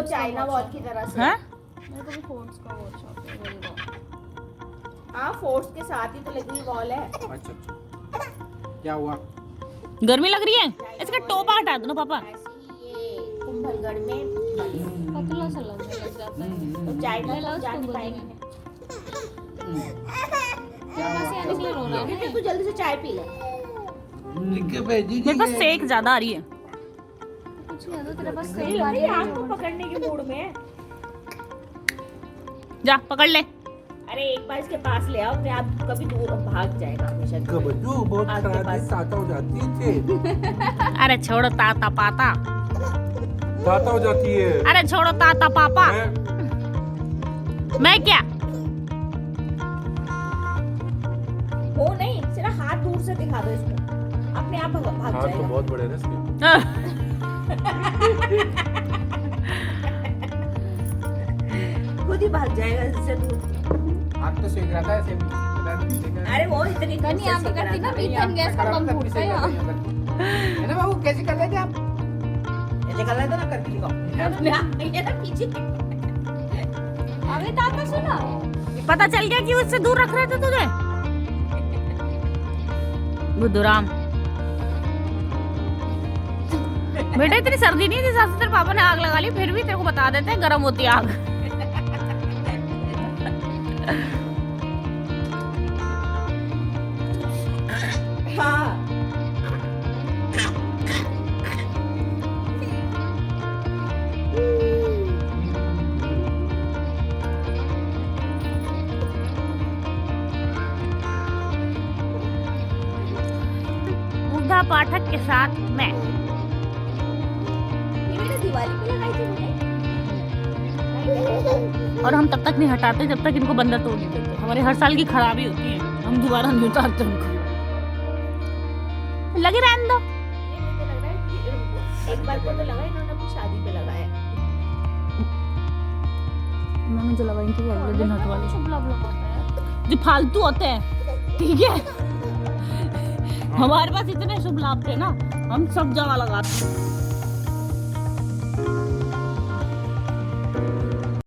China wall की तरह से हैं? मेरे को भी फोर्स का वॉच चाहिए। हाँ फोर्स के साथ ही तो लगी वॉल है। अच्छा क्या हुआ? गर्मी लग रही है, इसका टोपा हटा दो ना पापा। ऐसे ही ये कुंभलगढ़ में बनी है। पतला सा लगने लग जाता है। तो चाइना ले लो तक जा उसको नहीं गोदी पाएंगे। में। क्या बस हुआ? यानी क्लियर हो रहा है क्योंकि ना। तू जल्दी से चाय पी ले। लिख के भेजी मेरे पास सेक ज्यादा आ रही है। कुछ नहीं होता तेरे पास मेरी लग रही है आँख को पकड़ने के मूड में है। जा पकड़ ले। अरे एक बार इसके पास ले आओ, अपने आप कभी दूर भाग जाएगा हमेशा। बच्चों बहुत आपके खराब पास। ताता हो जाती है थे। अरे छोड़ो ताता पाता, ताता हो जाती है। अरे छोड़ो ताता पापा। हैं? मैं क्या वो नहीं, सिर्फ हाथ दूर से दिखा दो इसको, अपने आप भाग हाथ तो जाएगा। बहुत बड़े हैं इसके। खुद ही भाग जाएगा इससे दूर। हाथ तो सेक रहा था ऐसे। अरे वो इतनी दूर कहीं से यहाँ पे सेक रहा करती ना था। मीथेन गैस का पंप फूटता है यहाँ। है ना बाबू, कैसे कर रहे थे आप? ऐसे कर रहा था ना, करके दिखाओ। अपने आप ये ना पीछे। अबे ताता सुना। पता चल गया कि उससे दूर रख रहे थे तुझे। बुद्धूराम बेटा इतनी सर्दी नहीं थी, साथ तेरे पापा ने आग लगा ली, फिर भी तेरे को बता देते हैं गर्म होती है आग। हाँ बुद्धा पाठक के साथ मैं। ये मैंने दिवाली पे लगाई थी मुझे। और हम तब तक नहीं हटाते जब तक इनको बंदर तोड़ नहीं देते। हमारे हर साल की खराबी होती है, हम दोबारा नहीं उतारते उनको। लगे रहने दो। ये मुझे लग रहा है कि एक बार को तो लगा इन्होंने अपनी शादी पे लगाया। मैंने जो लगाई थी वो अगले दिन हटवा ली। शुभला होता है। जो फालतू होते हैं, ठीक है। हमारे पास इतने शुभ लाभ थे ना, हम सब जगह लगाते।